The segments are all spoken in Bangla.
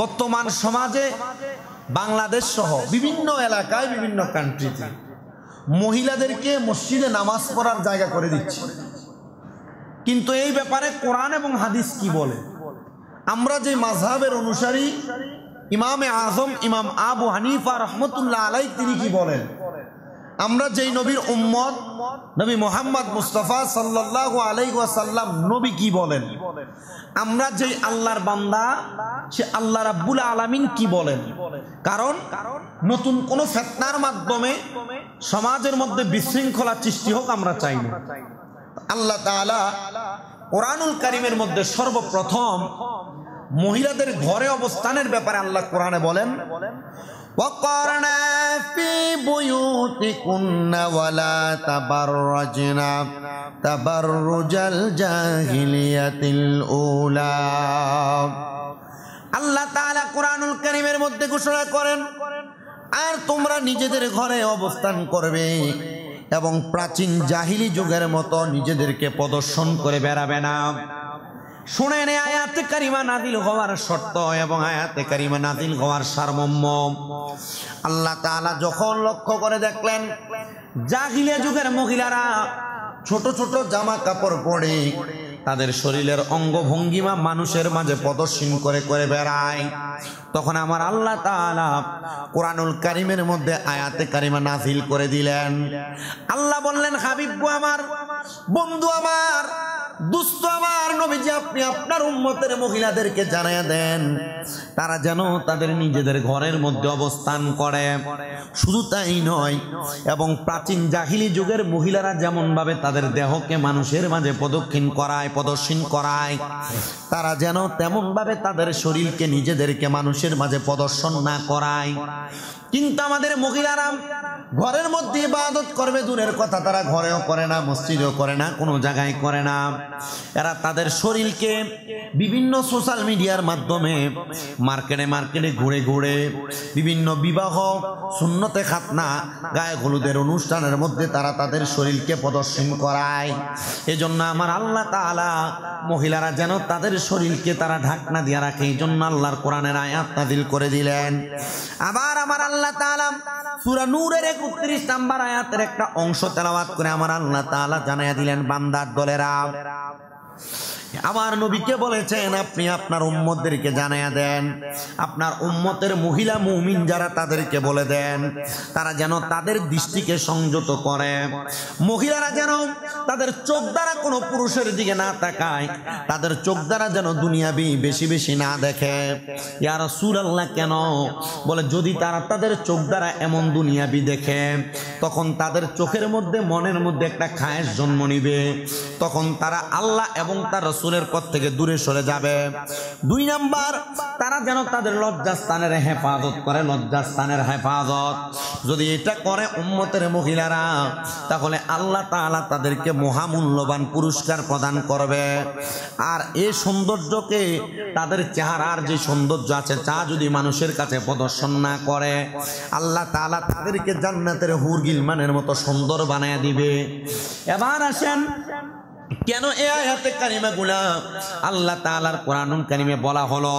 বর্তমান সমাজে বাংলাদেশ সহ বিভিন্ন এলাকায় বিভিন্ন কান্ট্রিতে মহিলাদেরকে মসজিদে নামাজ পড়ার জায়গা করে দিচ্ছে। কিন্তু এই ব্যাপারে কোরআন এবং হাদিস কি বলে? আমরা যে মাযহাবের অনুসারী ইমামে আজম ইমাম আবু হানিফা রহমতুল্লাহ আলাইহি তিনি কি বলেন? আমরা যেই নবীর উম্মত নবী মুহাম্মদ মুস্তাফা সাল্লাল্লাহু আলাইহি ওয়াসাল্লাম নবী কি বলেন? আমরা যেই আল্লাহর বান্দা সে আল্লাহ রাব্বুল আলামিন কি বলেন? কারণ নতুন কোন ফিতনার মাধ্যমে সমাজের মধ্যে বিশৃঙ্খলা সৃষ্টি হোক আমরা চাই না। আল্লাহ তাআলা কোরআনুল কারীমের মধ্যে সর্বপ্রথম মহিলাদের ঘরে অবস্থানের ব্যাপারে আল্লাহ কোরআনে বলেন, وَقَرْنَا فِي بُيُوتِكُنَّ وَلَا تَبَرَّجْنَ تَبَرُّجَ الْجَاهِلِيَّةِ الْأُولَى। আল্লাহ তাআলা কোরআনুল কারীমের মধ্যে ঘোষণা করেন, আর তোমরা নিজেদের ঘরে অবস্থান করবে এবং প্রাচীন জাহিলি যুগের মতো নিজেদেরকে প্রদর্শন করে বেড়াবে না। শুনেন আয়াতে কারিমা নাযিল হওয়ার শর্ত এবং আয়াতে কারিমা নাযিল হওয়ার সারমর্ম। আল্লাহ তাআলা যখন লক্ষ্য করে দেখলেন জাহিলিয়া যুগের মহিলারা ছোট ছোট জামা কাপড় পরে তাদের শরীরের অঙ্গভঙ্গিমা মানুষের মাঝে প্রদর্শন করে করে বেড়ায়, তখন আমার আল্লাহ তাআলা কোরআনুল কারীমের মধ্যে আয়াতে কারিমা নাযিল করে দিলেন। আল্লাহ বললেন, হাবিব আমার, বন্ধু আমার, দুস্থ আমার নবীজি, আপনি আপনার উম্মতের মহিলাদেরকে জানায়া দেন তারা যেন তাদের নিজেদের ঘরের মধ্যে অবস্থান করে। শুধু তাই নয়, এবং প্রাচীন জাহিলি যুগের মহিলারা যেমন ভাবে তাদের দেহকে মানুষের মাঝে প্রদর্শন করায় তারা যেন তেমন ভাবে তাদের শরীরকে নিজেদেরকে মানুষের মাঝে প্রদর্শন না করায়। কিন্তু আমাদের মহিলারা ঘরের মধ্যে ইবাদত করবে দূরের কথা, তারা ঘরেও করে না, মসজিদেও করে না, কোনো জায়গায় করে না। এরা তাদের শরীরকে বিভিন্ন সোশ্যাল মিডিয়ার মাধ্যমে মার্কেটে মার্কেটে ঘুরে ঘুরে বিভিন্ন বিবাহ, সুন্নতে খাতনা, গায়ে হলুদের অনুষ্ঠানের মধ্যে তারা তাদের শরীরকে প্রদর্শন করায়। এজন্য আমার আল্লাহ তাআলা মহিলারা যেন তাদের শরীরকে তারা ঢাকনা দিয়ে রাখে, এই জন্য আল্লাহর কোরআনের আয়াত নাযিল করে দিলেন। আবার আমার আল্লাহ তাআলা সূরা নূরের ৩১ নম্বর আয়াতের একটা অংশ তেলাওয়াত করে আমার আল্লাহ তাআলা জানাইয়া দিলেন, বান্দার দলেরা, আমার নবীকে বলেছেন আপনি আপনার উম্মতদেরকে জানাইয়া দেন, আপনার উম্মতের মহিলা মুমিন যারা তাদেরকে বলে দেন তারা যেন তাদের দৃষ্টিকে সংযত করে। মহিলারা যেন তাদের চোখ দ্বারা কোনো পুরুষের দিকে না তাকায়, তাদের চোখ দ্বারা যেন দুনিয়াবি বেশি বেশি না দেখে। ইয়া রাসূলুল্লাহ, কেন? বলে যদি তারা তাদের চোখ দ্বারা এমন দুনিয়াবি দেখে তখন তাদের চোখের মধ্যে মনের মধ্যে একটা খায়েশ জন্ম নিবে, তখন তারা আল্লাহ এবং তার রাসূলের পথ থেকে দূরে সরে যাবে। ২ নাম্বার, তারা যেন তাদের লজ্জাস্থানের হেফাজত করে। লজ্জাস্থানের হেফাজত যদি এটা করে উম্মতের মহিলারা, তাহলে আল্লাহ তাআলা তাদেরকে মহামূল্যবান পুরস্কার প্রদান করবে। আর এই সৌন্দর্যকে, তাদের চেহারার যে সৌন্দর্য আছে তা যদি মানুষের কাছে প্রদর্শন না করে, আল্লাহ তাআলা তাদেরকে জান্নাতের হুর গিলমানের মতো সুন্দর বানায় দিবে। এবার আসেন, কেন এই আয়াতে কারিমাগুলা আল্লাহ তাআলার কোরআনুল কারীমে বলা হলো?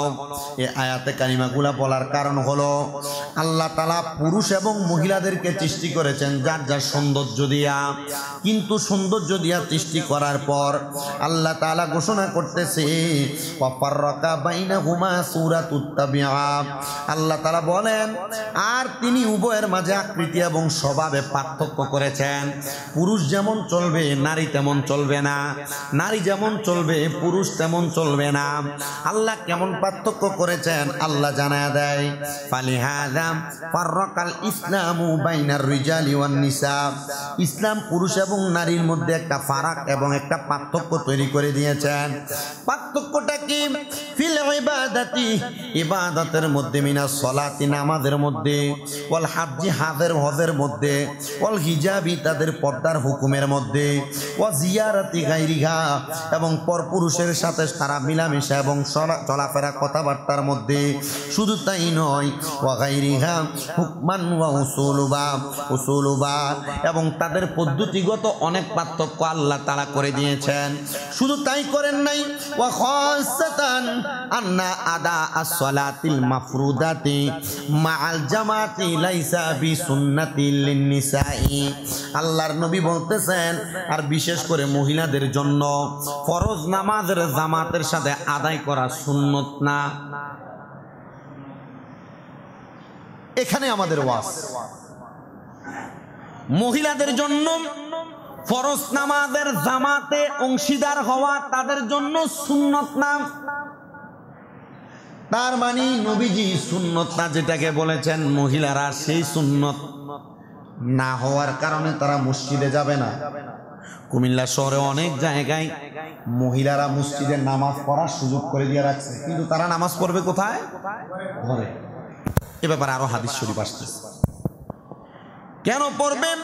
এই আয়াতে কারিমাগুলা বলার কারণ হলো আল্লাহ তাআলা পুরুষ এবং মহিলাদেরকে সৃষ্টি করেছেন যার যার সৌন্দর্য দিয়া, কিন্তু সৌন্দর্য দিয়া সৃষ্টি করার পর আল্লাহ তাআলা ঘোষণা করতেছে ওয়াফাররাকা বাইনাহুমা সূরাতুত তাবিআ। আল্লাহ তাআলা বলেন, আর তিনি উভয়ের মাঝে আকৃতি এবং স্বভাবে পার্থক্য করেছেন। পুরুষ যেমন চলবে নারী তেমন চলবে না, নারী যেমন চলবে পুরুষ তেমন চলবে না। আল্লাহ কেমন পার্থক্য করেছেন আল্লাহ জানায়া দেয়, ফালিহাযা ফাররাকাল ইসলামু বাইনার রিজালি ওয়ান নিসা। ইসলাম পুরুষ এবং নারীর মধ্যে একটা ফারাক এবং একটা পার্থক্য তৈরি করে দিয়েছেন। পার্থক্যটা কি? ফিল ইবাদাতি, ইবাদতের মধ্যে, মিনাস সলাতি, নামাজের মধ্যে, ওয়াল হাজ্জি, হজের মধ্যে, ওয়াল হিজাবি, তাদের পর্দার হুকুমের মধ্যে, ওয়া জিয়ারাতি বিগাইরিহা, এবং পরপুরুষের সাথে তারা মিলামেশা এবং চলাফেরা কথাবার্তার মধ্যে। শুধু তাই নয়, ওয়াগাইরিহা হুকমান ওয়া উসুলুবা, এবং তাদের পদ্ধতিগত অনেক পার্থক্য আল্লাহ তাআলা করে দিয়েছেন। শুধু তাই করেন নাই, ওয়া খাসাতান আন্না আদা as-সালাতিল মাফরুদাতি মাআল জামাতি লাইসা বিসুন্নাতিল লিন-নিসাই। আল্লাহর নবী বলতেছেন, আর বিশেষ করে মহিলাদের জন্য ফরজ নামাজের জামাতের সাথে আদায় করা সুন্নত না। এখানে আমাদের ওয়াজ, মহিলাদের জন্য ফরজ নামাজের জামাতে অংশীদার হওয়া তাদের জন্য সুন্নত না। তার মানে নবীজি সুন্নত না যেটাকে বলেছেন, মহিলারা সেই সুন্নত না হওয়ার কারণে তারা মসজিদে যাবে না। কুমিল্লা শহরে অনেক জায়গায় মহিলারা মসজিদে নামাজ পড়ার সুযোগ করে দিয়ে রাখছে, কিন্তু তারা নামাজ পড়বে কোথায়? ঘরে। এ ব্যাপারে আরো হাদিস শরীফ আসতেছে। কেন পড়বেন?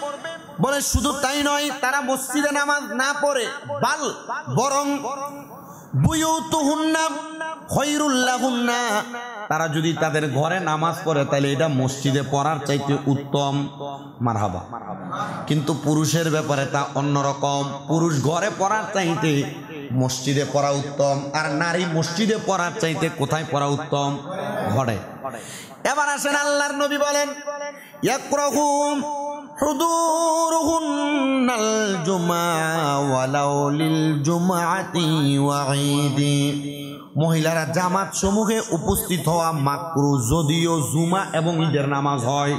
বলে শুধু তাই নয়, তারা মসজিদে নামাজ না পড়ে বরং বুয়ুতুহুন্না খায়রুল লাহুন্না, তারা যদি তাদের ঘরে নামাজ পড়ে তাহলে এটা মসজিদে পড়ার চাইতে উত্তম। মারহাবা। কিন্তু পুরুষের ব্যাপারে তা অন্যরকম। পুরুষ ঘরে পড়ার চাইতে মসজিদে পড়া উত্তম, আর নারী মসজিদে পড়ার চাইতে কোথায় পড়া উত্তম? ঘরে। এবার আসেন, আল্লাহর নবী বলেন, ইয়াকরাহুম হুদুরুহুন্নাল জুমআ ওয়ালাউ লিল জুমআতি ওয়া ঈদি। মহিলারা জামাত সমূহে উপস্থিত হওয়া মাকরু, যদিও জুমা এবং ঈদের নামাজ হয়।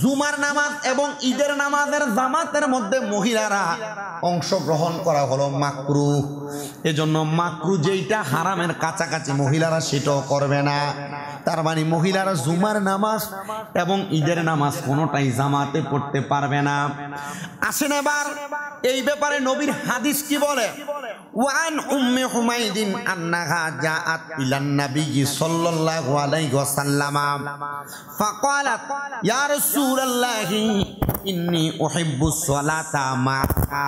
জুমার নামাজ এবং ঈদের নামাজের জামাতের মধ্যে মহিলারা অংশগ্রহণ করা হলো মাকরু। এজন্য মাকরু যেইটা হারামের কাছাকাছি মহিলারা সেটাও করবে না। তার মানে মহিলারা জুমার নামাজ এবং ঈদের নামাজ কোনোটাই জামাতে পড়তে পারবে না। আসেন এবার এই ব্যাপারে নবীর হাদিস কি বলে। ওয়ান উম্মে হুমাইদিন আন্নাহা জাআত ইলান নবী সাল্লাল্লাহু আলাইহি ওয়াসাল্লাম ফাকালাত ইয়া রাসূলুল্লাহ ইন্নী উহিব্বুস সালাতা মাআকা।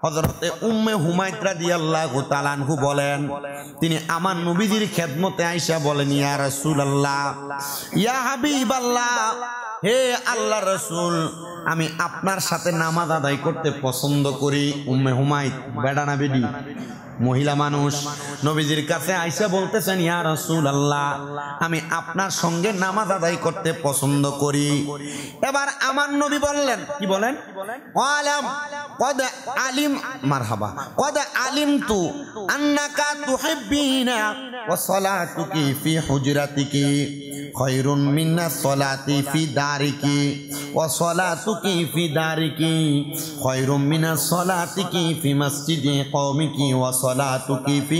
হযরতে উম্মে হুমাইদ রাদিয়াল্লাহু তাআলা আনহু বলেন, তিনি আমার নবীজির খেদমতে আয়েশা বলেন, ইয়া রাসূলুল্লাহ, ইয়া হাবিবাল্লাহ, হে আল্লাহর রাসূল, আমি আপনার সাথে নামাজ আদায় করতে পছন্দ করি। উম্মে হুমাইদ বেডা না বেডি? মহিলা মানুষ। নবীজির কাছে আয়েশা বলতেছেন, ইয়া রাসূলুল্লাহ, আমি আপনার সঙ্গে নামাজ আদায় করতে পছন্দ করি। এবার আমার নবী বললেন, কি বলেন? ওয়ালাম কদ আলিম, মারহাবা, কদ আলিমতু আন্নাকা তুহিব্বিনা ওয়া সালাতুকি ফি হুজরাতিকি খায়রুম মিনাস সালাতি ফি দারিকি ওয়া সালাতুকি ফি দারিকি খায়রুম মিনাস সালাতিকি ফি মসজিদি কওমিকি ওয়া সালাতুকি ফি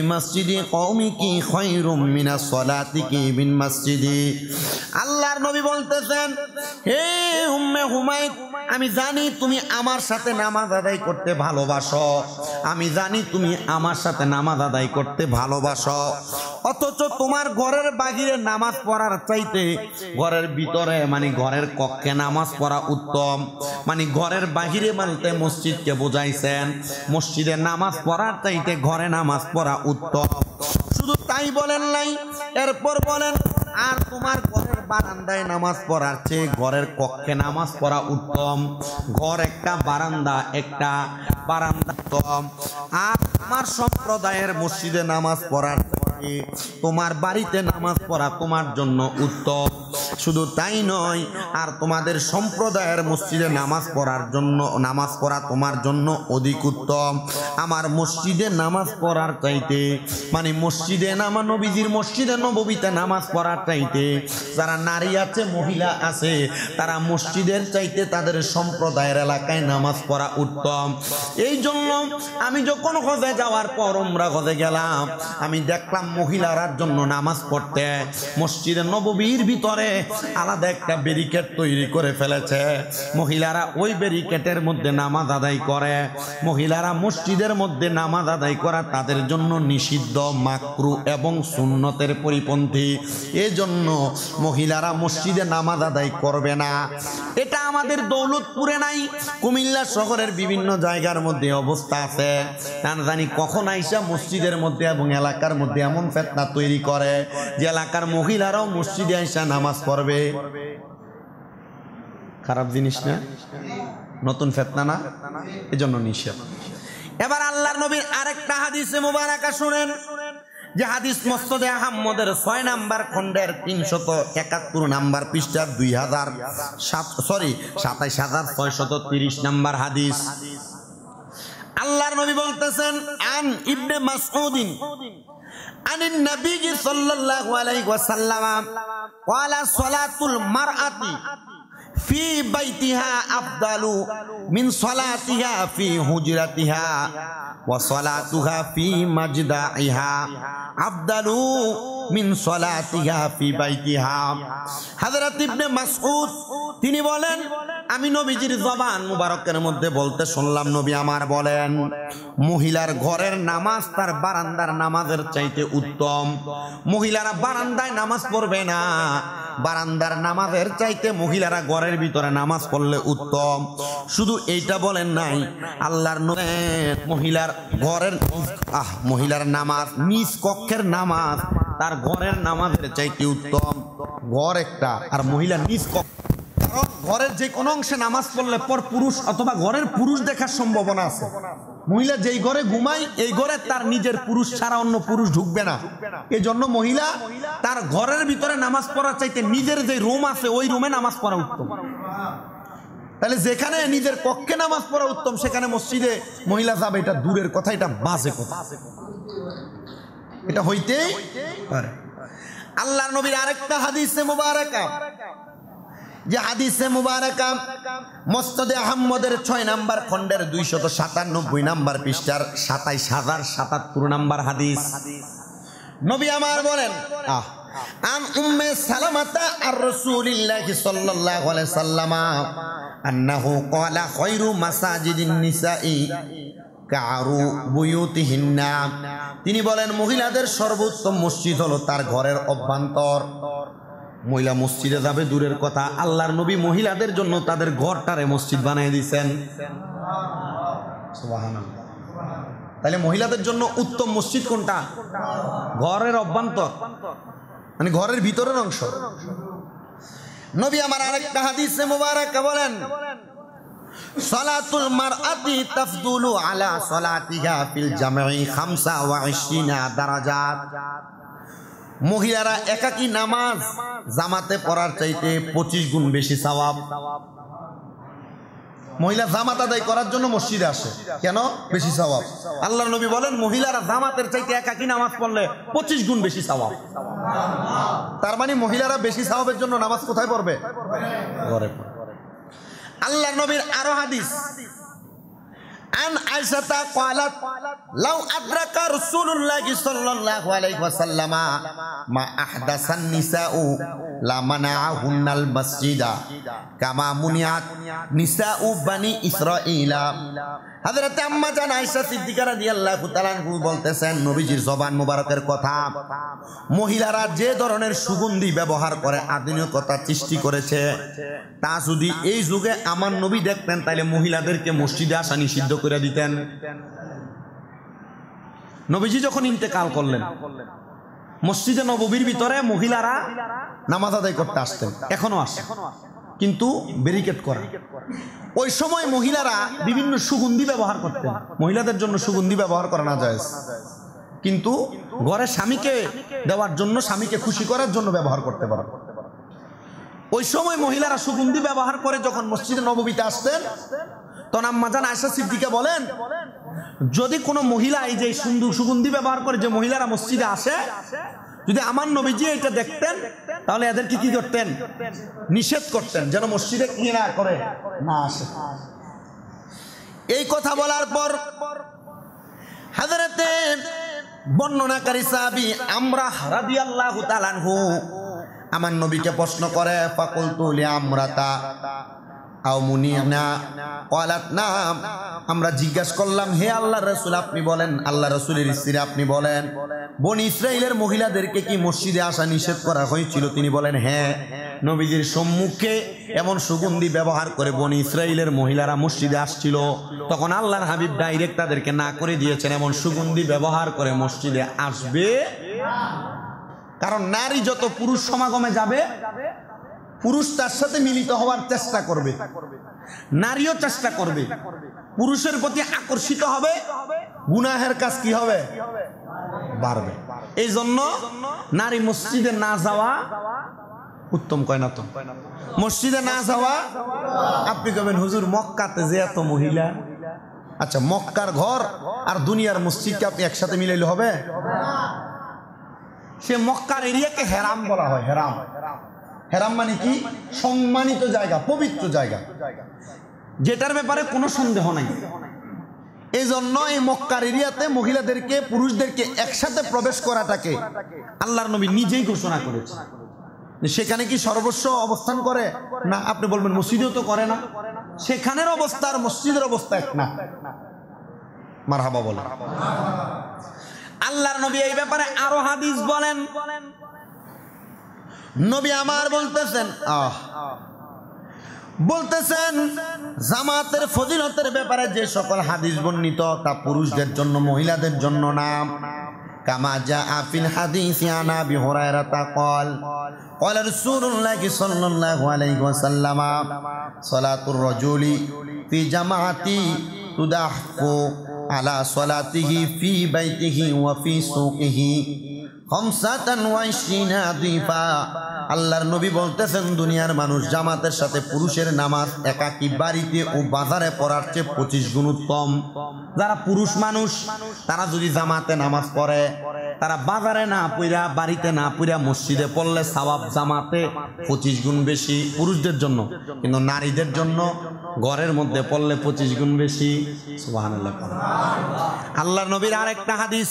মসজিদি কওমিকি খায়রুম মিনাস সালাতিকি মিন মসজিদি। আল্লাহর নবী বলতেছেন, হে উম্মে হুমাইদ, আমি জানি তুমি আমার সাথে নামাজ আদায় করতে ভালোবাসো, আমি জানি তুমি আমার সাথে নামাজ আদায় করতে ভালোবাসো, অথচ তোমার ঘরের বাহিরে নামাজ পড়ার চাইতে ঘরের ভিতরে মানে ঘরের কক্ষে নামাজ পড়া উত্তম। মানে ঘরের বাহিরে বলতে মসজিদকে বোঝাইছেন, মসজিদে নামাজ পড়ার চাইতে ঘরে নামাজ পড়া উত্তম। শুধু তাই বলেন নাই, এরপর বলেন, আর তোমার ঘরের বারান্দায় নামাজ পড়ার চেয়ে ঘরের কক্ষে নামাজ পড়া উত্তম। ঘর একটা বারান্দা উত্তম। আর তোমার সম্প্রদায়ের মসজিদে নামাজ পড়ার তোমার বাড়িতে নামাজ পড়া তোমার জন্য উত্তম। শুধু তাই নয়, আর তোমাদের সম্প্রদায়ের মসজিদে নামাজ পড়া তোমার জন্য অধিক উত্তম। আমার মসজিদে নামাজ পড়ার চাইতে মানে মসজিদে নবীজির মসজিদে নববীতে নামাজ পড়ার চাইতে যারা নারী আছে, মহিলা আছে, তারা মসজিদের চাইতে তাদের সম্প্রদায়ের এলাকায় নামাজ পড়া উত্তম। এই জন্য আমি যখন হজে যাওয়ার পর উমরা হজে গেলাম, আমি দেখলাম মহিলার জন্য নামাজ পড়তে মসজিদে নববীর ভিতরে আলাদা একটা ব্যারিকেড তৈরি করে ফেলেছে। মহিলারা ওই ব্যারিকেডের মধ্যে নামাজ আদায় করে। মহিলারা মসজিদের মধ্যে নামাজ আদায় করা তাদের জন্য নিষিদ্ধ, মাকরু এবং সুন্নতের পরিপন্থী। এজন্য মহিলারা মসজিদে নামাজ আদায় করবে না। এটা আমাদের দৌলতপুরে নাই, কুমিল্লা শহরের বিভিন্ন জায়গার মধ্যে অবস্থা আছে। না জানি কখন আইসা মসজিদের মধ্যে এবং এলাকার মধ্যে এমন ফিতনা তৈরি করে যে এলাকার মহিলারাও মসজিদে আইসা নামাজ পড়বে। খারাপ জিনিস না? নতুন ফিতনা না? এজন্য নিষেধ। এবার আল্লাহর নবীর আরেকটা হাদিসে মুবারাকা শুনেন, যে হাদিস মুসনাদে আহমদের 6 নাম্বার খণ্ডের 371 নাম্বার পৃষ্ঠার 27630 নাম্বার হাদিস। আল্লাহর নবী বলতেছেন, আন ইবনে মাসউদিন আনিন নবী সাল্লাল্লাহু আলাইহি ওয়াসাল্লাম ক্বালা সালাতুল মারআতি ফি বাইতিহা আফদালু মিন সালাতিহা ফি হুজরাতিহা ওয়া সালাতুহা ফি মাজদাইহা আফদালু মিন সালাতিহা ফি বাইতিহা। হযরত ইবনে মাসউদ তিনি বলেন, আমি নবীজির জবান মুবারকের মধ্যে বলতে শুনলাম, নবী আমার বলেন, মহিলার ঘরের নামাজ তার বারান্দার নামাজের চাইতে উত্তম। মহিলারা বারান্দায় নামাজ পড়বে না, বারান্দার নামাজের চাইতে মহিলারা ঘরের ভিতরে নামাজ পড়লে উত্তম। শুধু এইটা বলেন নাই, আল্লাহর নবী মহিলার ঘরের মহিলার নামাজ, নিজ কক্ষের নামাজ তার ঘরের নামাজের চাইতে উত্তম। ঘর একটা আর মহিলা নিজ কক্ষ, কারণ ঘরের যে কোনো অংশে নামাজ পড়লে পর পুরুষ অথবা ঘরের পুরুষ দেখার সম্ভাবনা আছে। মহিলা যেই ঘরে ঘুমায় এই ঘরে তার নিজের পুরুষ ছাড়া অন্য পুরুষ ঢুকবে না। এই জন্য মহিলা তার ঘরের ভিতরে নামাজ পড়ার চাইতে নিজের যে রুম আছে ওই রুমে নামাজ পড়া উত্তম। তাহলে যেখানে নিজের কক্ষে নামাজ পড়া উত্তম সেখানে মসজিদে মহিলা যাবে, এটা দূরের কথা, এটা বাজে কথা, এটা হইতেই পারে। আল্লাহর নবীর আরেকটা হাদিসে মুবারাকা, যে হাদিসে মুবারাকা মুসনাদে আহমদের 6 নাম্বার খণ্ডের 297 নাম্বার পৃষ্ঠার 27077 নাম্বার হাদিস। নবী আমার বলেন, আন উম্মে সালামাতা আর রাসূলিল্লাহি সাল্লাল্লাহু আলাইহি সাল্লাম আন্নাহু ক্বালা খায়রু মাসাজিদিন নিসাই কারু বুয়ুতিহিন্না। তিনি বলেন, মহিলাদের সর্বোত্তম মসজিদ হলো তার ঘরের অভ্যন্তর। মহিলা মসজিদে যাবে দূরের কথা, আল্লাহর নবী মহিলাদের জন্য তাদের ঘরটারে মসজিদ বানিয়ে দিয়েছেন। সুবহানাল্লাহ। তাহলে মহিলাদের জন্য উত্তম মসজিদ কোনটা? ঘরের অভ্যন্তর, মানে ঘরের ভিতরের অংশ। নবী আমার আরেকটা হাদিসে মুবারাকা বলেন, সালাতুল মারআতি তাফদুলু আলা সালাতিহা ফিল জামঈ 25 দারাজাত। মহিলারা একাকী নামাজ জামাতে পড়ার চাইতে 25 গুণ বেশি সওয়াব। মহিলা জামাত আদায় করার জন্য মসজিদে আসে কেন? বেশি সওয়াব। আল্লাহর নবী বলেন, মহিলারা জামাতের চাইতে একাকী নামাজ পড়লে 25 গুণ বেশি সওয়াব। তার মানে মহিলারা বেশি সওয়াবের জন্য নামাজ কোথায় পড়বে? ঘরে। আল্লাহর নবীর আরো হাদিস, আন আয়েশা ক্বালাত লাউ আদরাকা রাসূলুল্লাহ সাল্লাল্লাহু আলাইহি ওয়াসাল্লাম মা আহদাসান নিসাউ লা মানাআহুন্নাল মাসজিদা কামা মুনিয়াত নিসাউ বানি ইসরাঈলা। হযরত আম্মা জান আয়েশা সিদ্দিকা রাদিয়াল্লাহু তাআলা আনহা বলতেছেন, নবীজির জবান মুবারকের কথা, মহিলারা যে ধরনের সুগন্ধি ব্যবহার করে আধুনিকতা সৃষ্টি করেছে, তা যদি এই যুগে আমার নবী দেখতেন তাহলে মহিলাদেরকে মসজিদে আসা নিষিদ্ধ করে দিতেন। নবীজি যখন ইন্তেকাল করলেন, মসজিদে নববীর ভিতরে মহিলারা নামাজ আদায় করতে আসতেন, এখনো আসে, কিন্তু ব্যারিকেড করা। ওই সময় মহিলারা বিভিন্ন সুগন্ধি ব্যবহার করতেন। মহিলাদের জন্য সুগন্ধি ব্যবহার করা না জায়েজ, কিন্তু ঘরে স্বামীকে দেওয়ার জন্য, স্বামীকে খুশি করার জন্য ব্যবহার করতে পারে। ওই সময় মহিলারা সুগন্ধি ব্যবহার করে যখন মসজিদে নববীতে আসতেন, তখন আম্মা জান আয়েশা সিদ্দিকা বলেন, যদি কোনো মহিলা এই যে সুগন্ধি ব্যবহার করে যে মহিলারা মসজিদে আসে, যদি আমার নবীজি এটা দেখতেন তাহলে এদেরকে কি করতেন? নিষেধ করতেন, যেন মসজিদে কি না করে, না আসে। এই কথা বলার পর হযরতে বর্ণনাকারী সাহাবী আমরাহ রাদিয়াল্লাহু তাআলা আনহু আমার নবীকে প্রশ্ন করে ফাকুলতু লিআমরাতা আও মুনিনা ক্বালাত নাম। আমরা জিজ্ঞাসা করলাম, হে আল্লাহর রাসূল আপনি বলেন, আল্লাহ রাসূলের স্ত্রী আপনি বলেন, বনি ইসরাইলের মহিলাদেরকে কি মসজিদে আসা নিষেধ করা হয়েছিল? তিনি বলেন হ্যাঁ। নবীজির সম্মুখে এমন সুগন্ধি ব্যবহার করে বনি ইসরাইলের মহিলারা মসজিদে আসছিল, তখন আল্লাহর হাবিব ডাইরেক্ট তাদেরকে না করে দিয়েছেন এমন সুগন্ধি ব্যবহার করে মসজিদে আসবে না। কারণ নারী যত পুরুষ সমাগমে যাবে, পুরুষ তার সাথে মিলিত হওয়ার চেষ্টা করবে, নারীও চেষ্টা করবে, পুরুষের প্রতি আকর্ষিত হবে, গুনাহের কাজ কি হবে? বাড়বে। এই জন্য নারী মসজিদে না যাওয়া উত্তম। কয় না তো? মসজিদে না যাওয়া। আপনি কবেন হুজুর মক্কাতে যে এত মহিলা, আচ্ছা মক্কার ঘর আর দুনিয়ার মসজিদকে আপনি একসাথে মিলাইলে হবে? সে মক্কার এরিয়াকে হেরাম বলা হয়। হেরাম, হেরাম মানে কি? সম্মানিত জায়গা, পবিত্র জায়গা, যেটার ব্যাপারে কোনো সন্দেহ নাই। এই জন্য এই মক্কার এরিয়াতে মহিলাদেরকে পুরুষদেরকে একসাথে প্রবেশ করাটাকে আল্লাহর নবী নিজেই ঘোষণা করেছে। সেখানে কি সর্বস্ব অবস্থান করে না? আপনি বলবেন মসজিদেও তো করে না। সেখানের অবস্থা আর মসজিদের অবস্থা এক না। মারহাবা বলে। আল্লাহর নবী এই ব্যাপারে আরো হাদিস বলেন। নবী আমার বলতেছেন জামাতের ফজিলতের ব্যাপারে যে সকল হাদিস বর্ণিত তা পুরুষদের জন্য, মহিলাদের জন্য না। কামা জাআ ফিল হাদিসি আন আবি হুরায়রা ক্বাল ক্বালা রাসূলুল্লাহি সাল্লাল্লাহু আলাইহি ওয়াসাল্লাম সালাতুর রাজুলি ফি জামাআতি তুদাহফু আলা সালাতিহি ফি বাইতিহি ওয়া ফি সুকিহি 25 দিফা। আল্লাহর নবী বলতেছেন দুনিয়ার মানুষ জামাতের সাথে পুরুষের নামাজ একাকী বাড়িতে ও বাজারে পড়ার চেয়ে 25 গুণ উত্তম। যারা পুরুষ মানুষ তারা যদি জামাতে নামাজ পড়ে, তারা বাজারে না পড়া, বাড়িতে না পড়া মসজিদে পড়লে সওয়াব জামাতে 25 গুণ বেশি পুরুষদের জন্য। কিন্তু নারীদের জন্য ঘরের মধ্যে পড়লে 25 গুণ বেশি। সুবহানাল্লাহ। আল্লাহর নবীর আরেকটা হাদিস,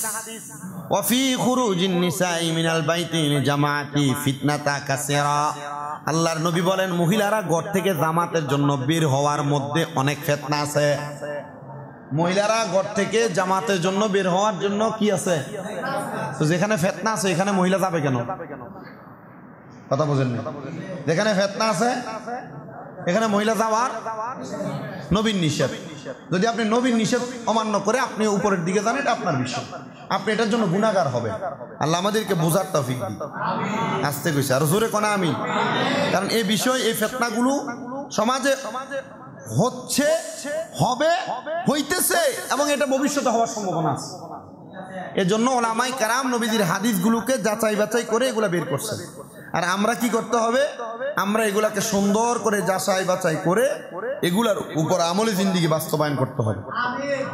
ওয়াফি খুরুজিন নিসাই মিনাল বাইতি জামাতি ফিতনাতা কাসিরা। আল্লাহর নবী বলেন মহিলারা ঘর থেকে জামাতের জন্য বের হওয়ার মধ্যে অনেক ফিতনা আছে। মহিলারা ঘর থেকে জামাতের জন্য বের হওয়ার জন্য কি আছে? তো যেখানে ফিতনা আছে এখানে মহিলা যাবে কেন? কথা বুঝেন না? যেখানে ফিতনা আছে এখানে মহিলা যাওয়ার নবীর নিষেধ। যদি আপনি নবীর নিষেধ অমান্য করে আপনি উপরের দিকে যান, এটা আপনার বিষয়, আপনি এটার জন্য গুনাহগার হবে। আল্লাহ আমাদেরকে বোঝার তৌফিক দিন। আসতে কইছে আর জোরে কোনা আমি। কারণ এই বিষয়, এই ফিতনাগুলো সমাজে হচ্ছে, হবে, হইতেছে এবং এটা ভবিষ্যতে হওয়ার সম্ভাবনা আছে। এজন্য ওলামায়ে কেরাম নবীজির হাদিসগুলোকে যাচাই বাছাই করে এগুলা বের করছেন। আর আমরা কি করতে হবে? আমরা এগুলাকে সুন্দর করে যাচাই বাছাই করে এগুলার উপর আমলে জিন্দেগি বাস্তবায়ন করতে হবে।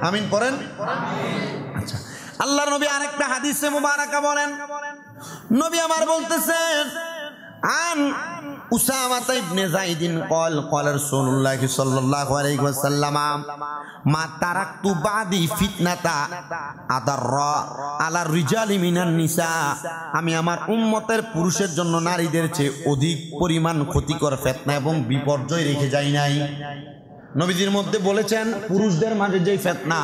আমিন পড়েন। আচ্ছা, আল্লাহর নবী আরেকটা হাদিসে মুবারাকা বলেন, নবী আমার বলতেছেন আন উসামা ইবনে যায়েদিন ক্বাল ক্বালা রাসূলুল্লাহ সাল্লাল্লাহু আলাইহি ওয়াসাল্লাম মা তারাকতু বাদি ফিতনাতা আদাররা আলা রিজালি মিনান নিসা। আমি আমার উম্মতের পুরুষের জন্য নারীদের চেয়ে অধিক পরিমাণ ক্ষতিকর ফিতনা এবং বিপর্যয় রেখে যাই নাই। নবীজির মধ্যে বলেছেন পুরুষদের মাঝে যে ফিতনা,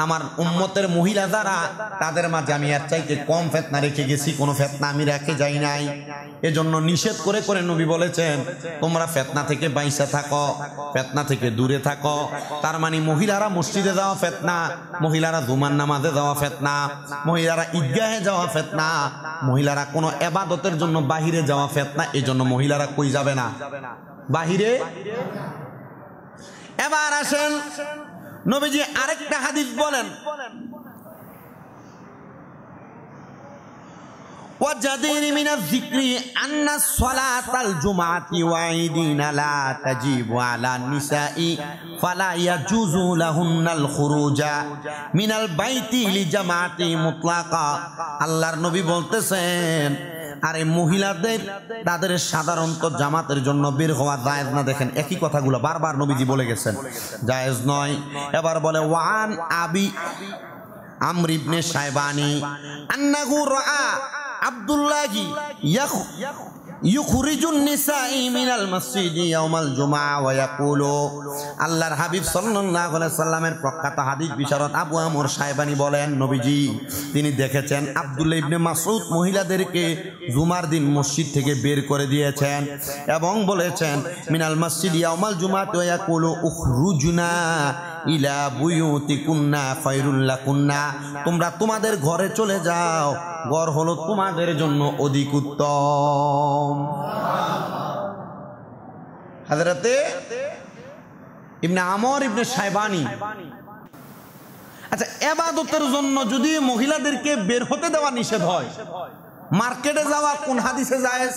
আমার উম্মতের মহিলা যারা তাদের মাঝে আমি এর চাইতে কম ফিতনা রেখে গেছি, কোনো ফিতনা আমি রেখে যাই নাই। এজন্য নিষেধ করে করে নবী বলেছেন তোমরা ফিতনা থেকে বাইসা থাকো, ফিতনা থেকে দূরে থাকো। তার মানে মহিলারা মসজিদে যাওয়া ফিতনা, মহিলারা জুমার নামাজে যাওয়া ফিতনা, মহিলারা ঈদগাহে যাওয়া ফিতনা, মহিলারা কোনো ইবাদতের জন্য বাহিরে যাওয়া ফিতনা। এজন্য মহিলারা কই যাবে না? বাহিরে। এবার আসেন নবীজি আরেকটা হাদিস বলেন, ওয়াজাদিনি মিনাজ যিকরি আন্না সালাতাল জুমআতি ওয়া ঈদিনা লা তাজিবু আলা নিসাই ফালা ইয়াজুজু লাহুন্নাল খুরুজা মিনাল বাইতি লিজামাতি মুতলাকা। আল্লাহর নবী বলতেছেন আরে মহিলাদের তাদের সাধারণত জামাতের জন্য বের হওয়া জায়েজ না। দেখেন একই কথাগুলো বারবার নবীজি বলে গেছেন, জায়েজ নয়। এবার বলে ওয়ান আবি আমর ইবনে শায়বানি আন্নাহু রাআ আব্দুল্লাহি ইউখরিজুন নিসাই মিনাল মসজিদি ইয়াউমাল জুমআ ওয়া ইয়াকুলু, আল্লাহর হাবিব সাল্লাল্লাহু আলাইহি সাল্লামের প্রখ্যাত হাদিস বিশারদ আবু আমর সাহেবানী বলেন, নবীজি তিনি দেখেছেন আব্দুল্লাহ ইবনে মাসউদ মহিলাদেরকে জুমার দিন মসজিদ থেকে বের করে দিয়েছেন এবং বলেছেন মিনাল মসজিদি ইয়াউমাল জুমআ ওয়া ইয়াকুলু উখরুজনা ইলা বুয়ুতিকুন্না খায়রুল লাকুন্না, তোমরা তোমাদের ঘরে চলে যাও, ঘর হলো তোমাদের জন্য অধিক উত্তম। হযরতে ইবনে আমর ইবনে সাইবানি। আচ্ছা, ইবাদতের জন্য যদি মহিলাদেরকে বের হতে দেওয়া নিষেধ হয়, মার্কেটে যাওয়া কোন হাদিসে জায়েজ?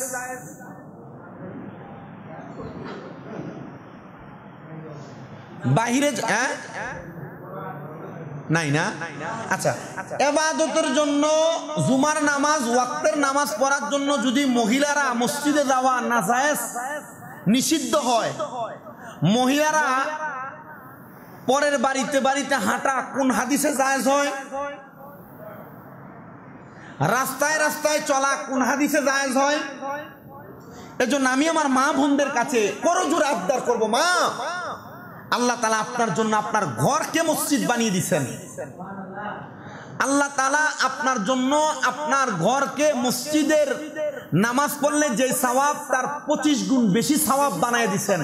বাহিরে নাই না? আচ্ছা, ইবাদতের জন্য জুমার নামাজ ওয়াক্তের নামাজ পড়ার জন্য যদি মহিলারা মসজিদে যাওয়া নাজায়েজ নিষিদ্ধ হয়, মহিলারা পরের বাড়িতে বাড়িতে হাঁটা কোন হাদিসে জায়েজ হয়? রাস্তায় রাস্তায় চলা কোন হাদিসে জায়েজ হয়? এজন্য আমি আমার মা বোনদের কাছে করজোড়ে আবদার করব, মা আল্লাহ তাআলা আপনার জন্য আপনার ঘরকে মসজিদ বানিয়ে দিয়েছেন। আল্লাহ তাআলা আপনার জন্য আপনার ঘরকে মসজিদের নামাজ পড়লে যে সওয়াব তার 25 গুণ বেশি সওয়াব বানিয়ে দিয়েছেন।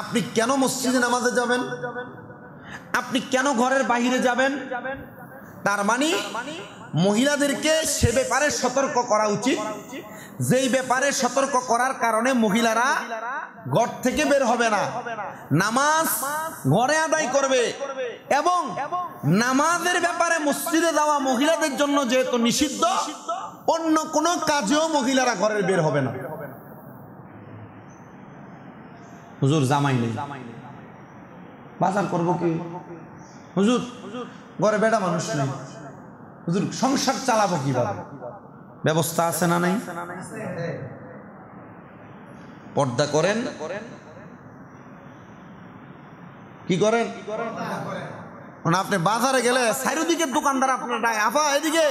আপনি কেন মসজিদে নামাজে যাবেন? আপনি কেন ঘরের বাইরে যাবেন? তার মানে মহিলাদেরকে সে ব্যাপারে সতর্ক করা উচিত, যেই ব্যাপারে সতর্ক করার কারণে মহিলারা ঘর থেকে বের হবে না, নামাজ ঘরে আদায় করবে। এবং নামাজের ব্যাপারে মসজিদে যাওয়া মহিলাদের জন্য যেহেতু নিষিদ্ধ, অন্য কোনো কাজেও মহিলারা ঘরের বের হবে না। হুজুর জামাই নেই, বাজার করবো কি? হুজুর ঘরে বেটা মানুষ নেই, হুজুর সংসার চালাবো কিভাবে? ব্যবস্থা আছে না নাই? পর্দা করেন, কি করেন? আপনি বাজারে গেলে চারিদিকে দোকানদার আপনার ডায়, আপা এদিকে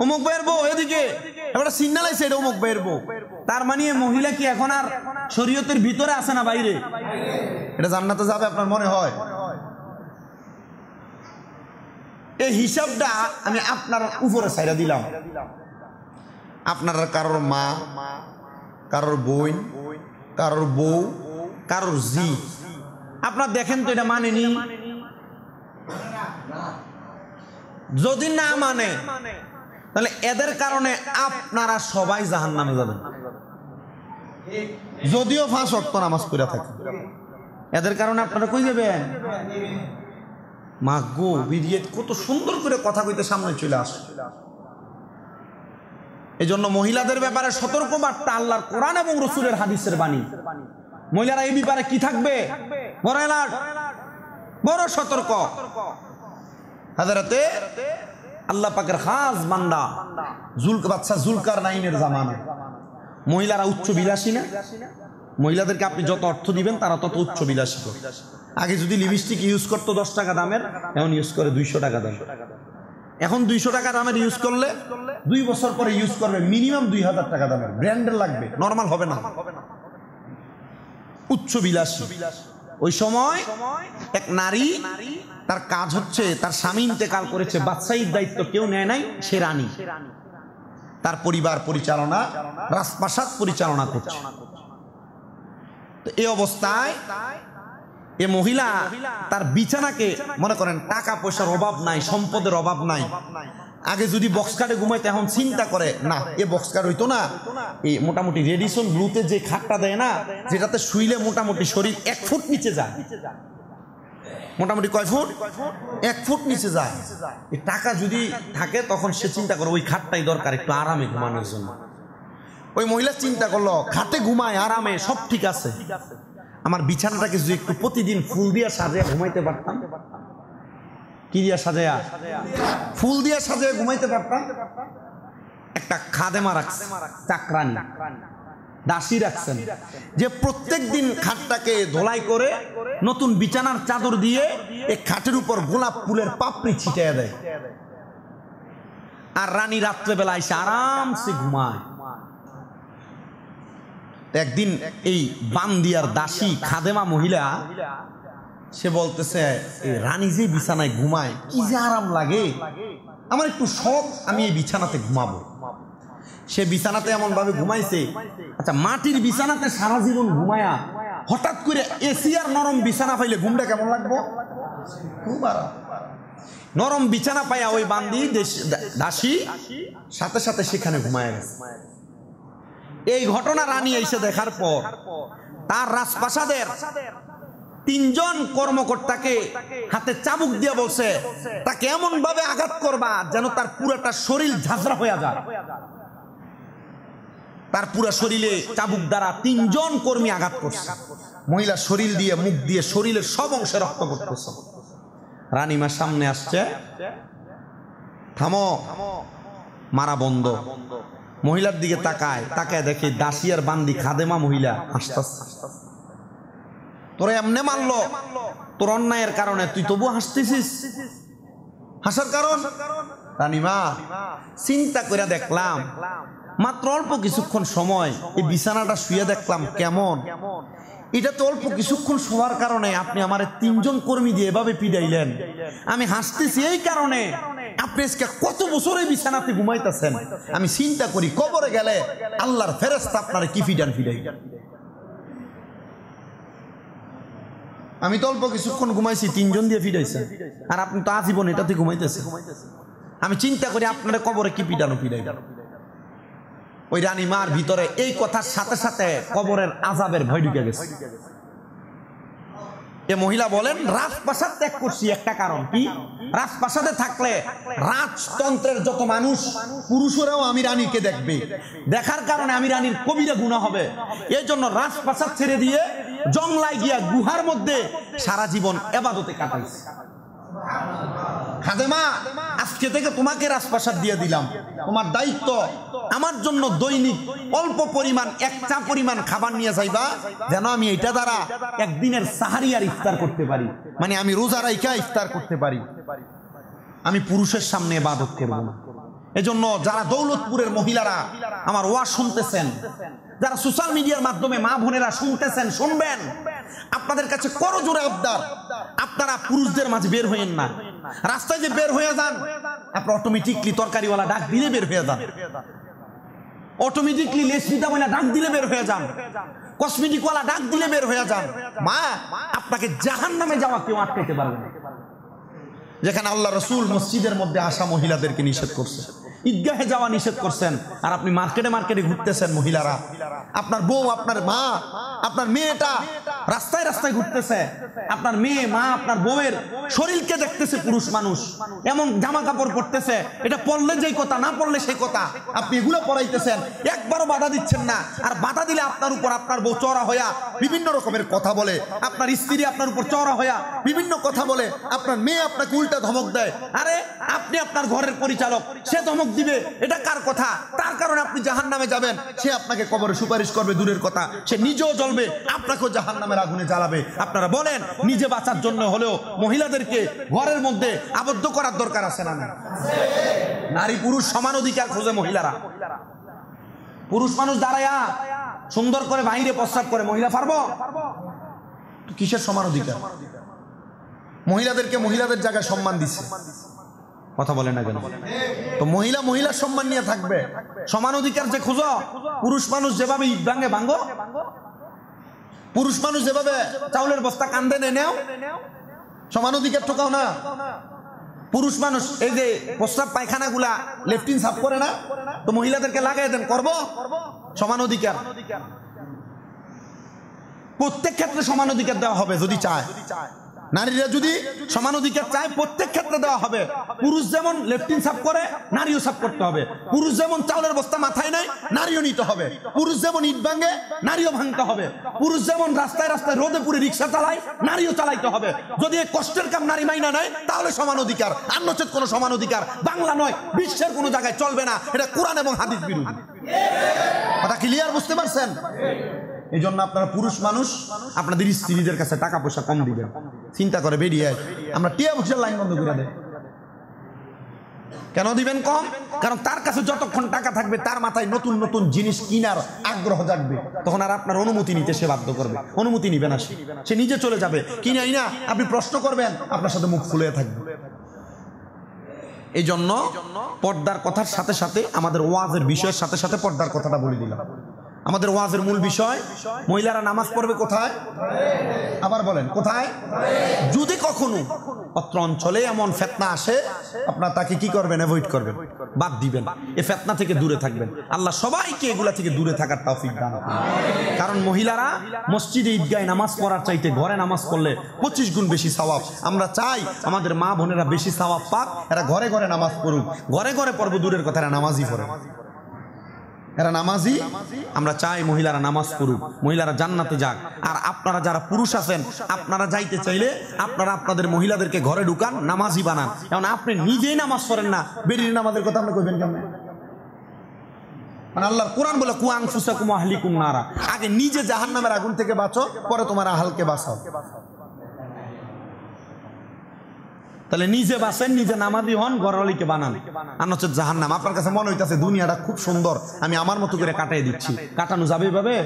অমুক বেরবো, এদিকে এবার সিগন্যাল আছে এটা অমুক বেরবো। তার মানে মহিলা কি এখন আর শরীয়তের ভিতরে আছে না বাইরে? এটা জান্নাতে যাবে আপনার মনে হয়? এই হিসাবটা আমি আপনার উপরে ছাইড়া দিলাম। আপনারা কারোর মা, কারোর বোন, কারোর বউ, কারোর জি, আপনার দেখেন তো এটা মানেনি? যদি না মানে তাহলে এদের কারণে আপনারা সবাই জাহান্নামে যাবেন, যদিও 5 ওয়াক্ত নামাজ পড়া থাকে। এদের কারণে আপনারা কই যাবেন? মা গো, বিরিয়াত কত সুন্দর করে কথা কইতে সামনে চলে আসে। এই জন্য মহিলাদের ব্যাপারে সতর্ক বার্তা আল্লাহর কোরআন এবং রাসূলের হাদিসের বাণী। মহিলারা এই ব্যাপারে কি থাকবে? বড় অ্যালার্ট, বড় সতর্ক। হযরতে আল্লাহ পাকের খাস বান্দা বাদশা জুলকারনাইনের জামানা মহিলারা উচ্চ বিলাসী না? মহিলাদেরকে আপনি যত অর্থ দিবেন তারা তত উচ্চ বিলাসী। আগে যদি লিপস্টিক ইউজ করতো 10 টাকা দামের, এখন ইউজ করে 200 টাকা দামের। এখন 200 টাকা দামের ইউজ করলে 2 বছর পরে ইউজ করবে মিনিমাম 2000 টাকা দামের, ব্র্যান্ডের লাগবে, নরমাল হবে না। উচ্চ বিলাসী। ওই সময় এক নারী, তার কাজ হচ্ছে তার স্বামী ইন্তেকাল করেছে, বাদশাহীর দায়িত্ব কেউ নেয় নাই, সে রানী, তার পরিবার পরিচালনা, রাজপ্রাসাদ পরিচালনা করছে। তো এই অবস্থায় এ মহিলা তার বিছানাকে, মনে করেন টাকা পয়সার অভাব নাই, সম্পদের অভাব নাই, আগে যদি বক্স কাটে ঘুমাইতে, এখন চিন্তা করে না এ বক্স কাট হইতো না, এই মোটামুটি রেডিসন ব্লুতে যে খাটটা দেয় না, যেটাতে শুইলে মোটামুটি শরীর 1 ফুট নিচে যায়। মোটামুটি কয় ফুট? 1 ফুট নিচে যায়। এই টাকা যদি থাকে তখন সে চিন্তা করে ওই খাটটাই দরকার একটু আরামে ঘুমানোর জন্য। ওই মহিলা চিন্তা করলো খাটে ঘুমায় আরামে, সব ঠিক আছে, আমার বিছানাটাকে যদি একটু প্রতিদিন ফুল দিয়ে সাজিয়ে ঘুমাইতে পারতাম। কি দিয়া সাজায়া? ফুল দিয়ে সাজিয়ে ঘুমাইতে পারতাম। একটা খাদেমা রাখছে, চাকরানি, দাসী রাখছেন, যে প্রত্যেক দিন খাটটাকে ধোলাই করে নতুন বিছানার চাদর দিয়ে এই খাটের উপর গোলাপ ফুলের পাপড়ি ছিটিয়ে দেয়। আর রানী রাত্রেবেলা এসে আরামসে ঘুমায়। একদিন এই বান্দিয়ার দাসী খাদেমা মহিলা সে বলতেছে, এই রানী যে বিছানায় ঘুমায় কি যে আরাম লাগে, আমার একটু শখ, আমি এই বিছানাতে ঘুমাবো। সে বিছানাতে এমন ভাবে ঘুমাইছে, আচ্ছা মাটির বিছানাতে সারা জীবন ঘুমায়া হঠাৎ করে এসি আর নরম বিছানা পাইলে ঘুমটা কেমন লাগবে? খুব আরাম। নরম বিছানা পাইয়া ওই বান্দি দাসী সাথে সাথে সেখানে ঘুমায় গেছে। এই ঘটনা রানী এসে দেখার পর তার রাজপ্রাসাদের 3 জন কর্মকর্তাকে হাতে চাবুক দিয়ে বলছে, তাকে এমন ভাবে আঘাত করবা যেন তার পুরোটা শরীর ঝাঁঝরা হয়ে যায়। তার পুরো শরীরে চাবুক দ্বারা 3 জন কর্মী আঘাত করছে। মহিলা শরীর দিয়ে, মুখ দিয়ে, শরীরের সব অংশে রক্ত পড়তেছে। রানীমার সামনে আসছে, থামো, মারা বন্ধ। মহিলার দিকে তাকায়, তাকায় দেখে দাসী আর বান্দি খাদেমা মহিলা হাসতেছে। তোরা এমনে মারলো, তোর অন্যায়ের কারণে তুই তবু হাসতেছিস, হাসার কারণ? রানীমা, চিন্তা করে দেখলাম মাত্র অল্প কিছুক্ষণ সময় এই বিছানাটা শুয়ে দেখলাম কেমন, এটা তো অল্প কিছুক্ষণ শোয়ার কারণে আপনি আমার 3 জন কর্মী দিয়ে এভাবে পিড়াইলেন। আমি হাসতেছি এই কারণে আপনি আজকে কত বছর এই বিছানাতে ঘুমাইতেছেন। আমি চিন্তা করি কবরে গেলে আল্লাহর ফেরেশতা আপনার কি ফিডান ফিডাই। আমি তো অল্প কিছুক্ষণ ঘুমাইছি, 3 জন দিয়ে ফিডাইছেন, আর আপনি তো আজীবন এটাতে ঘুমাইতেছেন। আমি চিন্তা করি আপনারা কবরে কি পিডানো ফিডাই। ওই রানীমার ভিতরে এই কথার সাথে সাথে কবরের আযাবের ভয় ঢুকে গেছে। এ মহিলা বলেন, রাজপ্রাসাদ ত্যাগ করছি একটা কারণ কি, রাজপ্রাসাদে থাকলে রাজতন্ত্রের যত মানুষ পুরুষরাও আমি রানীকে দেখবে, দেখার কারণে আমি রানীর কবিরা গুনাহ হবে। এই জন্য রাজপ্রাসাদ ছেড়ে দিয়ে জংলায় গিয়া গুহার মধ্যে সারা জীবন ইবাদতে কাটাইছি। খাদেমা, আজকে থেকে তোমাকে রাজপ্রাসাদ দিয়ে দিলাম, তোমার দায়িত্ব আমার জন্য দৈনিক অল্প পরিমাণ 1 চা পরিমাণ খাবার নিয়ে যাইবা, যেন আমি এটা দ্বারা একদিনের সাহারি আর ইফতার করতে পারি, মানে আমি রোজা রাইখা ইফতার করতে পারি। আমি পুরুষের সামনে ইবাদত করব না। এজন্য যারা দৌলতপুরের মহিলারা আমার ওয়াজ শুনতেছেন, যারা সোশ্যাল মিডিয়ার মাধ্যমে মা বোনেরা শুনতেছেন, শুনবেন, আপনাদের কাছে করজোড়ে আবদার, আপনারা পুরুষদের মাঝে বের হইেন না। রাস্তায় যে বের হয়ে যান, আপনি অটোমেটিকলি তরকারিওয়ালা ডাক দিলে বের হয়ে যান, অটোমেটিকলি লেসমিতাওয়ালা ডাক দিলে বের হয়ে যান, কসমেটিকওয়ালা ডাক দিলে বের হয়ে যান। মা, আপনাকে জাহান্নামে যাওয়া কেউ আটকাইতে পারবে না। যেখানে আল্লাহ রাসূল মসজিদের মধ্যে আসা মহিলাদেরকে নিষেধ করছে, ঈদগাহে যাওয়া নিষেধ করছেন, আর আপনি মার্কেটে মার্কেটে ঘুরতেছেন। মহিলারা, আপনার বউ, আপনার মা, আপনার মেয়েটা রাস্তায় রাস্তায় ঘুরতেছে, আপনার মেয়ে, মা, আপনার বউয়ের শরীরকে দেখতেছে পুরুষ মানুষ, এমন জামা কাপড় পরতেছে, এটা পরলে যেই কথা, না পরলে সেই কথা, আপনি এগুলো পরাইতেছেন, একবারও বাধা দিচ্ছেন না। আর বাধা দিলে আপনার উপর আপনার বউ চড়া হইয়া বিভিন্ন রকমের কথা বলে, আপনার স্ত্রী আপনার উপর চড়া হইয়া বিভিন্ন কথা বলে, আপনার মেয়ে আপনাকে উল্টা ধমক দেয়। আরে আপনি আপনার ঘরের পরিচালক, সে ধমক দিবে, এটা কার কথা? তার কারণে আপনি জাহান্নামে যাবেন। সে আপনাকে কবরে সুপারিশ করবে দূরের কথা, সে নিজেও জ্বলবে, আপনাকেও জাহান্নামের আগুনে জ্বালাবে। আপনারা বলেন, নিজে বাঁচার জন্য হলেও মহিলাদেরকে ঘরের মধ্যে আবদ্ধ করার দরকার আছে না? নারী পুরুষ সমান অধিকার খোঁজে মহিলারা। পুরুষ মানুষ দাঁড়ায়া সুন্দর করে বাইরে প্রস্রাব করে, মহিলা পারবো? কিসের সমান অধিকার? মহিলাদেরকে মহিলাদের জায়গায় সম্মান দিচ্ছে, কথা বলে না কেন? তো মহিলা মহিলার সম্মান নিয়ে থাকবে। সমান অধিকার যে খুঁজো, পুরুষ মানুষ যেভাবে ইট ভাঙে ভাঙো, পুরুষ মানুষ যেভাবে চাউলের বস্তা কান্দে নেও, সমান অধিকার ঠোকাও না। পুরুষ মানুষ এই যে প্রস্রাব পায়খানা গুলা লেফটিন সাফ করে না, তো মহিলাদেরকে লাগাই দেন, করবো? সমান অধিকার, প্রত্যেক ক্ষেত্রে সমান অধিকার দেওয়া হবে যদি চায়। নারীরা যদি সমান অধিকার চায়, প্রত্যেক ক্ষেত্রে দেওয়া হবে। পুরুষ যেমন লেফটিন সাফ করে, নারীও সাফ করতে হবে। পুরুষ যেমন চাউলের বস্তা মাথায় নেয়, নারীও নিতে হবে। পুরুষ যেমন ইট ভাঙে, নারীও ভাঙতে হবে। পুরুষ যেমন রাস্তায় রাস্তায় রোদে পুরে রিক্সা চালায়, নারীও চালাইতে হবে। যদি এই কষ্টের কাম নারী মাইনা নেয়, তাহলে সমান অধিকার। আর নচেত কোনো সমান অধিকার বাংলা নয়, বিশ্বের কোনো জায়গায় চলবে না। এটা কোরআন এবং হাদিস বিরোধী। কথা ক্লিয়ার, বুঝতে পারছেন? এই জন্য আপনারা পুরুষ মানুষ আপনাদের স্ত্রীদের কাছে টাকা পয়সা কম দিবেন, চিন্তা করে বেরিয়ে আমরা টিয়া পয়সার লাইন বন্ধ করে দেয়। কেন দিবেন কম? কারণ তার কাছে যতক্ষণ টাকা থাকবে তার মাথায় নতুন নতুন জিনিস কেনার আগ্রহ জাগবে, তখন আর আপনার অনুমতি নিতে সে বাধ্য করবে। অনুমতি নিবে না, সে নিজে চলে যাবে। কিনাই না, আপনি প্রশ্ন করবেন, আপনার সাথে মুখ ফুলে থাকবে। এই জন্য পর্দার কথার সাথে সাথে আমাদের ওয়াজের বিষয়ের সাথে সাথে পর্দার কথাটা বলে দিলাম। আমাদের ওয়াজের মূল বিষয়, মহিলারা নামাজ পড়বে কোথায়? আবার বলেন কোথায়? যদি কখনো অত্র অঞ্চলে এমন ফিতনা আসে, আপনারা তাকে কি করবেন? অ্যাভয়েড করবেন, বাদ দিবেন। এই ফিতনা থেকে দূরে থাকবেন। আল্লাহ সবাইকে এগুলা থেকে দূরে থাকার তৌফিক দান করুন। কারণ মহিলারা মসজিদে ঈদগাহে নামাজ পড়ার চাইতে ঘরে নামাজ পড়লে 25 গুণ বেশি সওয়াব। আমরা চাই আমাদের মা বোনেরা বেশি সওয়াব পাক, এরা ঘরে ঘরে নামাজ পড়ুক। ঘরে ঘরে পড়ব দূরের কথা, এরা নামাজই পড়ে, এরা নামাজি। আমরা চাই মহিলারা নামাজ পড়ুক, মহিলারা জান্নাতে যাক। আর আপনারা যারা পুরুষ আছেন, আপনারা যাইতে চাইলে আপনারা আপনাদের মহিলাদেরকে ঘরে ঢুকান, নামাজি বানান। কারণ আপনি নিজেই নামাজ পড়েন না, বেরিয়ে নামাজের কথা আপনি কইবেন কেমন? মানে আল্লাহর কোরআন বলে কু আনফুসাকুম ওয়া আহলিকুম নারা, আগে নিজে জাহান্নামের আগুন থেকে বাঁচো, পরে তোমার আহলকে বাঁচাও। তাহলে নিজে বাঁচেন, নিজে নামাজি হন, ঘরওয়ালিকে বানান, আর হচ্ছে জাহান্নাম। আপনার কাছে মনে হইতাছে দুনিয়াটা খুব সুন্দর, আমি আমার মতো করে কাটাই দিচ্ছি, কাটানো যাবে এভাবে?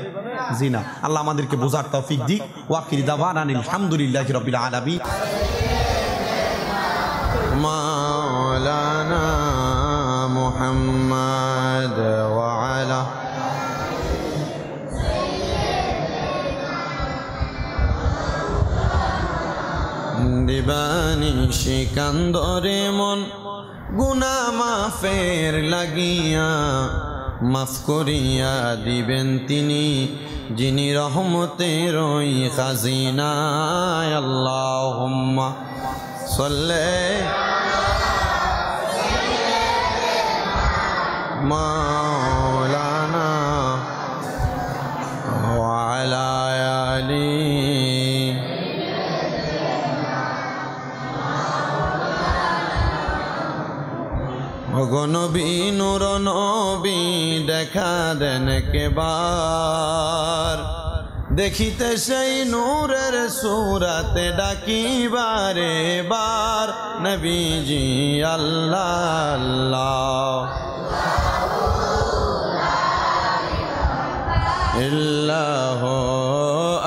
জি না। আল্লাহ আমাদেরকে বোঝার তৌফিক দিক। ওয়াকির দাওয়ানা আলহামদুলিল্লাহি রাব্বিল আলামিন। মাওলানা মুহাম্মদ ওয়া আলা দিবানি শিকান্দরে মন গুনা মাফের লাগিয়া, মাফ করিয়া দিবেন তিনি যিনি রহমতের ওই খাজিনা। আল্লাহুম্মা সাল্লি মাওলানা ওয়া আলা আলি। নবী নূর নবী দেখা দেন কেবার, দেখিতে সেই নূরের সুরাতে ডাকিবারে বার। নবীজি আল্লাহ আল্লাহ ইল্লাহ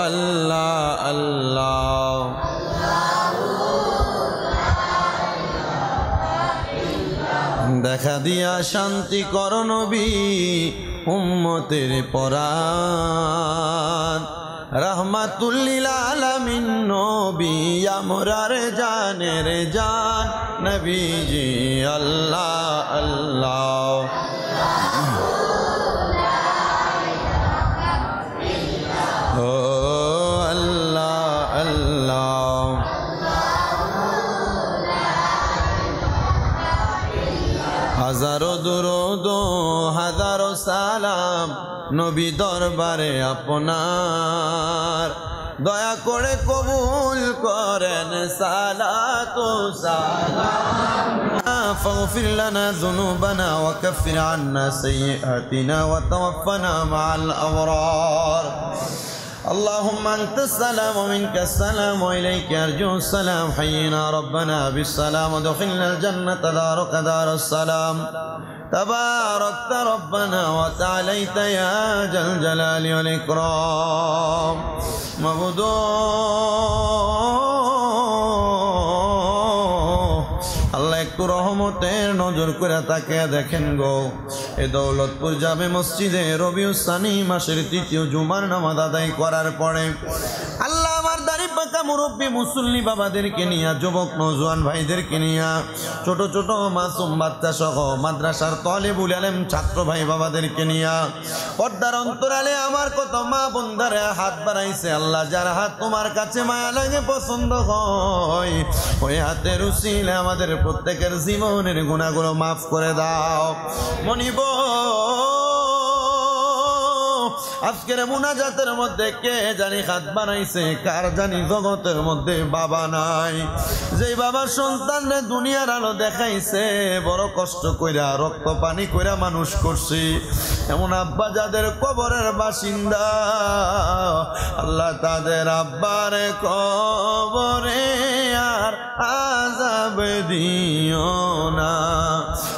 আল্লাহ আল্লাহ। দেখা দিয়া শান্তি কর নবী উম্মতের পরাণ, রাহমাতুল লিল আলামিন নবী আমরার জানের জান। নবীজি আল্লাহ আল্লাহ ও আল্লাহ আল্লাহ। হাজারো দুরূদ হাজারো সালাম নবী দরবারে আপনার, দয়া করে কবুল করেন সালাত ও সালাম। ফাগফির লানা যুনুবানা ওয়া কাফির আন্না সাইয়্যাতিনা ওয়া তাওয়াফানা মা'আল আবরার। اللهم أنت السلام ومنك السلام وإليك أرجو السلام. حينا ربنا بالسلام ودخلنا الجنة دارك دار السلام. تباركت ربنا وتعاليت يا ذا الجلال والإكرام. مبدو আল্লাহ একটু রহমতের নজর করে তাকে দেখেন গো। এই দৌলতপুর জামে মসজিদে রবিউল সানি মাসের 3য় জুমার নামাজ আদায় করার পরে আল্লাহ আমার দাড়ি পাকা মুরব্বী মুসল্লি বাবাদেরকে নিয়ে, যুবক নওজোয়ান ভাইদেরকে নিয়ে, ছোট ছোট মাসুম বাচ্চা সহ মাদ্রাসার তালিবুল ইলম ছাত্র ভাই বাবাদেরকে নিয়ে পর্দার অন্তরালে আমার কত মা বোনদারে হাত বাড়াইছে। আল্লাহ যার হাত তোমার কাছে মায়া লাগে, পছন্দ হয়, ওই হাতের উসিলে আমাদের প্রত্যেকের জীবনের গুনাহগুলো মাফ করে দাও। মনিব আজকের মুনাজাতের মধ্যে কে জানি হাত বানাইছে, কার জানি জগতের মধ্যে বাবা নাই। যেই বাবার সন্তানরে দুনিয়ার আলো দেখাইছে, বড় কষ্ট কইরা রক্ত পানি কইরা মানুষ করছি, এমন আব্বা যাদের কবরের বাসিন্দা, আল্লাহ তাদের আব্বার কবরে আর আযাব দিও না।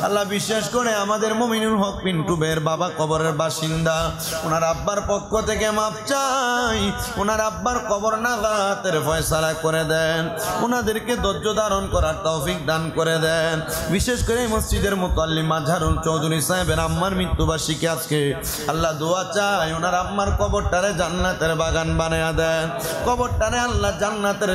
আল্লাহ বিশেষ করে আমাদের মুমিনুল হক পিন্টু বের বাবা কবরের বাসিন্দা, ওনার আব্বার পক্ষ থেকে মাপ চাই, ওনার আব্বার কবর নাজাতের ফয়সালা করে দেন, ওনাদেরকে ধৈর্য ধারণ করার তৌফিক দান করে দেন। বিশেষ করে মসজিদের মুতাল্লিম মাজহারুল চৌধুরী সাহেবের আম্মার মৃত্যুবার্ষিকী আজকে, আল্লাহ দোয়া চাই ওনার আম্মার কবরটারে জান্নাতের বাগান বানায়া দেন, কবরটারে আল্লাহ জান্নাতের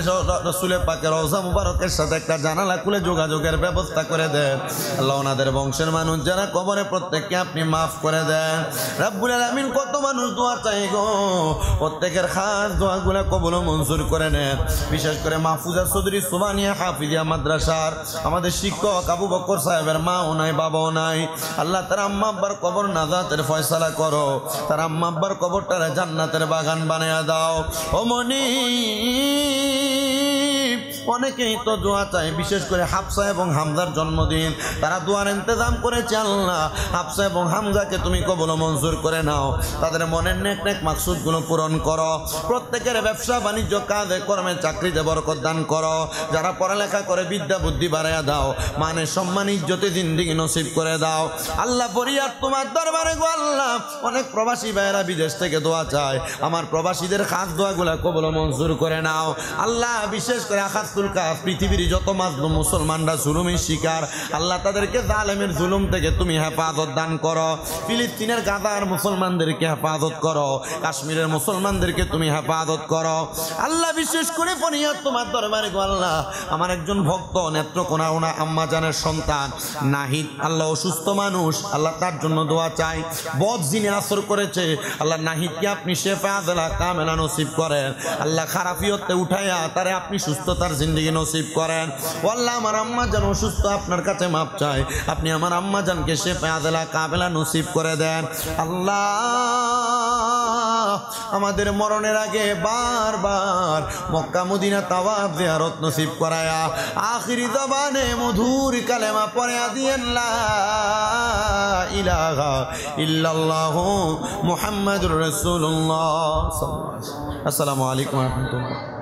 রাসূলের পাকের রওজা মুবারকের সাথে একটা জানালা খুলে যোগাযোগের ব্যবস্থা করে দেন। আল্লাহ ওনাদের বংশের মানুষ যারা কবরে প্রত্যেককে আপনি মাফ করে দেন। রাব্বুল আলামিন কত মানুষ দোয়া চাই গো, প্রত্যেকের খাস দোয়াগুলো কবুল ও মঞ্জুর করে নেন। বিশেষ করে মাহফুজা চৌধুরী সুবানিয়া হাফিজিয়া মাদ্রাসার আমাদের শিক্ষক আবু বকর সাহেবের মাও নাই বাবাও নাই, আল্লাহ তার আম্মা আব্বার কবর নাজাতের ফয়সালা করো, তার আম্মা আব্বার কবরটারে জান্নাতের বাগান বানায়া দাও। ও মনি অনেকেই তো দোয়া চায়, বিশেষ করে হাফসা এবং হামজার জন্মদিন, তারা দোয়ার ইন্তজাম করেছে। আল্লাহ হাফসা এবং হামজাকে তুমি কবুল ও মঞ্জুর করে নাও, তাদের মনের নেক নেক মাকসুদগুলো পূরণ করো, প্রত্যেকের ব্যবসা বাণিজ্য কাজে কর্মে চাকরিতে বরকত দান করো, যারা পড়ালেখা করে বিদ্যা বুদ্ধি বাড়াইয়া দাও, মানে সম্মান ইজ্জতে জিন্দেগি নসিব করে দাও। আল্লাহ ফরিয়াদ তোমার দরবারে গো আল্লাহ, অনেক প্রবাসী ভাইয়েরা বিদেশ থেকে দোয়া চায়, আমার প্রবাসীদের খাস দোয়াগুলা কবুল ও মঞ্জুর করে নাও। আল্লাহ বিশেষ করে আখাতুল কাফ পৃথিবীর যত মাজলুম মুসলমানরা জুলুমের শিকার, আল্লাহ তাদেরকে জালেমের জুলুম থেকে তুমি হেফাজত দান করো, ফিলিস্তিনের গাজার মুসলমানদেরকে হেফাজত করো, কাশ্মীরের মুসলমানদেরকে তুমি হেফাজত করো। আল্লাহ বিশেষ করে ফরিয়াদ তোমার দরবারে গো আল্লাহ, আমার একজন ভক্ত নেত্রকোনা ওনা আম্মা জানের সন্তান নাহিদ, আল্লাহ অসুস্থ মানুষ, আল্লাহ তার জন্য দোয়া চাই, বদ জিনে আসর করেছে, আল্লাহ নাহিদকে আপনি শেফা আদলা কামেলা নসিব করেন, আল্লাহ খারাফিয়তে উঠাইয়া তারে আপনি সুস্থতার জিন্দেগি নসিব করেন। ও আল্লাহ আমার আম্মা জান অসুস্থ, আপনার কাছে মাপ চাই, আপনি আমার আম্মা জানকে শেফা আদলা কামেলা নসিব করে দেন। আল্লাহ আমাদের মরণের আগে বারবার মক্কা মদিনা তাওয়াফ জিয়ারত নসিব করায়া আখিরি জবানে মধুর কালেমা পড়িয়া দিয়েন লা ইলাহা ইল্লাল্লাহু মুহাম্মাদুর রাসূলুল্লাহ। আসসালামু আলাইকুম ওয়া রাহমাতুল্লাহ।